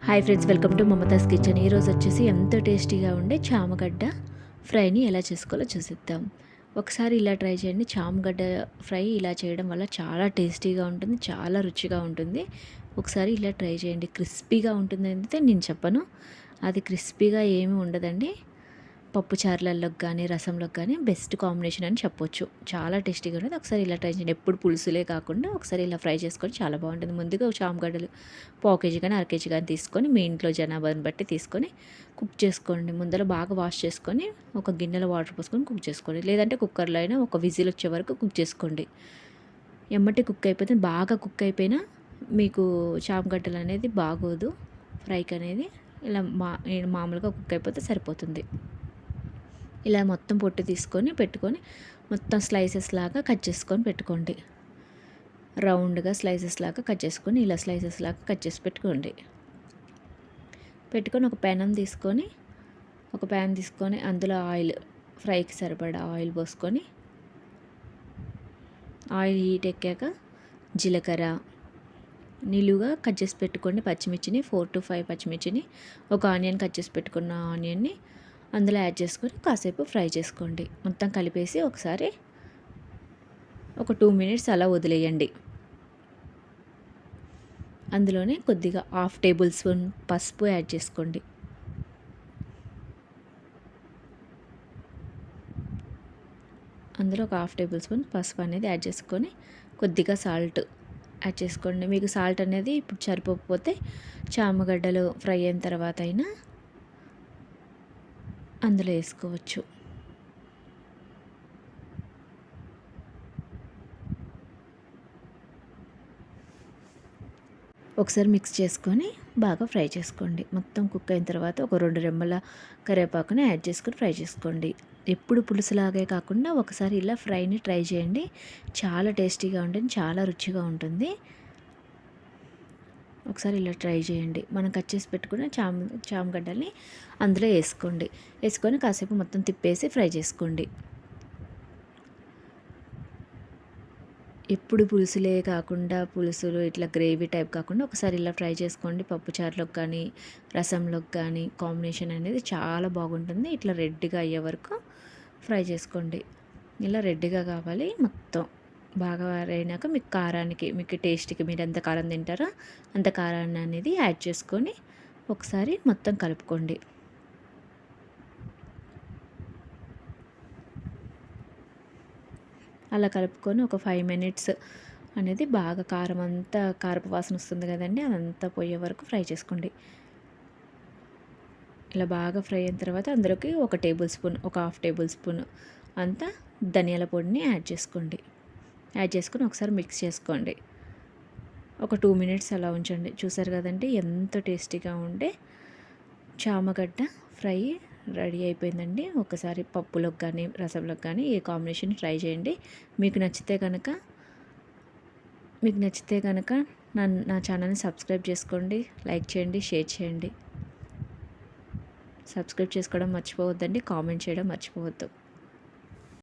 Hi friends, welcome to Mamata's kitchen. ఈరోజు వచ్చేసి ఎంతో టేస్టీగా ఉండే చామగడ్డ ఫ్రైని ఎలా చేసుకోవాలో చూసిద్దాం. ఒకసారి ఇలా ట్రై చేయండి. చామగడ్డ ఫ్రై ఇలా చేయడం వల్ల చాలా టేస్టీగా ఉంటుంది, చాలా రుచిగా ఉంటుంది. ఒకసారి ఇలా ట్రై చేయండి. క్రిస్పీగా ఉంటుంది అయితే నేను చెప్పను, అది క్రిస్పీగా ఏమీ ఉండదండి. పప్పు చారులలోకి కానీ రసంలోకి కానీ బెస్ట్ కాంబినేషన్ అని చెప్పొచ్చు. చాలా టేస్టీగా ఉంటుంది. ఒకసారి ఇలా ట్రై చేయండి. ఎప్పుడు పులుసులే కాకుండా ఒకసారి ఇలా ఫ్రై చేసుకొని చాలా బాగుంటుంది. ముందుగా చామగడ్డలు పావు కేజీ కానీ అర కేజీ కానీ తీసుకొని మీ ఇంట్లో జనాభాని బట్టి తీసుకొని కుక్ చేసుకోండి. ముందర బాగా వాష్ చేసుకొని ఒక గిన్నెలో వాటర్ పోసుకొని కుక్ చేసుకోండి. లేదంటే కుక్కర్లో అయినా ఒక విజిల్ వచ్చే వరకు కుక్ చేసుకోండి. ఎమ్మటి కుక్ అయిపోతే బాగా కుక్ అయిపోయినా మీకు చామగడ్డలు అనేది బాగోదు ఫ్రైకి అనేది. ఇలా మామూలుగా కుక్ అయిపోతే సరిపోతుంది. ఇలా మొత్తం పొట్టు తీసుకొని పెట్టుకొని మొత్తం స్లైసెస్ లాగా కట్ చేసుకొని పెట్టుకోండి. రౌండ్గా స్లైసెస్ లాగా కట్ చేసుకొని ఇలా స్లైసెస్ లాగా కట్ చేసి పెట్టుకోండి. పెట్టుకొని ఒక ప్యాన్ తీసుకొని అందులో ఆయిల్, ఫ్రైకి సరిపడా ఆయిల్ పోసుకొని ఆయిల్ హీట్ ఎక్కాక జీలకర్ర, నిలువుగా కట్ చేసి పెట్టుకోండి పచ్చిమిర్చిని 4 to 5 పచ్చిమిర్చిని, ఒక ఆనియన్ కట్ చేసి పెట్టుకున్న ఆనియన్ని అందులో యాడ్ చేసుకొని కాసేపు ఫ్రై చేసుకోండి. మొత్తం కలిపేసి ఒకసారి ఒక 2 minutes అలా వదిలేయండి. అందులోనే కొద్దిగా 1/2 tablespoon పసుపు యాడ్ చేసుకోండి. అందులో ఒక 1/2 tablespoon పసుపు అనేది యాడ్ చేసుకొని కొద్దిగా సాల్ట్ యాడ్ చేసుకోండి. మీకు సాల్ట్ అనేది ఇప్పుడు సరిపోకపోతే చామగడ్డలు ఫ్రై అయిన తర్వాత అయినా అందులో వేసుకోవచ్చు. ఒకసారి మిక్స్ చేసుకొని బాగా ఫ్రై చేసుకోండి. మొత్తం కుక్ అయిన తర్వాత ఒక 2 రెమ్మల కరివేపాకుని యాడ్ చేసుకొని ఫ్రై చేసుకోండి. ఎప్పుడు పులుసులాగే కాకుండా ఒకసారి ఇలా ఫ్రైని ట్రై చేయండి. చాలా టేస్టీగా ఉంటుంది, చాలా రుచిగా ఉంటుంది. ఒకసారి ఇలా ట్రై చేయండి. మనం కట్ చేసి పెట్టుకున్న చామగడ్డల్ని అందులో వేసుకొని కాసేపు మొత్తం తిప్పేసి ఫ్రై చేసుకోండి. ఎప్పుడు పులుసులే కాకుండా పులుసులు ఇట్లా గ్రేవీ టైప్ కాకుండా ఒకసారి ఇలా ఫ్రై చేసుకోండి. పప్పు చారులోకి కానీ రసంలోకి కానీ కాంబినేషన్ అనేది చాలా బాగుంటుంది. ఇట్లా రెడ్గా అయ్యే వరకు ఫ్రై చేసుకోండి. ఇలా రెడ్గా కావాలి. మొత్తం బాగా అయినాక మీకు కారానికి, మీకు టేస్ట్కి మీరు ఎంత కారం తింటారో అంత కారాన్ని అనేది యాడ్ చేసుకొని ఒకసారి మొత్తం కలుపుకోండి. అలా కలుపుకొని ఒక 5 minutes అనేది బాగా కారం అంతా, కారపు వాసన వస్తుంది కదండి, అదంతా పోయే వరకు ఫ్రై చేసుకోండి. ఇలా బాగా ఫ్రై అయిన తర్వాత అందులోకి ఒక 1/2 tablespoon అంతా ధనియాల పొడిని యాడ్ చేసుకోండి. యాడ్ చేసుకొని ఒకసారి మిక్స్ చేసుకోండి. ఒక 2 minutes అలా ఉంచండి. చూసారు కదండి ఎంత టేస్టీగా ఉండే చామగడ్డ ఫ్రై రెడీ అయిపోయిందండి. ఒకసారి పప్పులోకి కానీ రసంలోకి కానీ ఏ కాంబినేషన్ ట్రై చేయండి. మీకు నచ్చితే కనుక నా ఛానల్ని సబ్స్క్రైబ్ చేసుకోండి, లైక్ చేయండి, షేర్ చేయండి. సబ్స్క్రైబ్ చేసుకోవడం మర్చిపోవద్దండి, కామెంట్ చేయడం మర్చిపోవద్దు.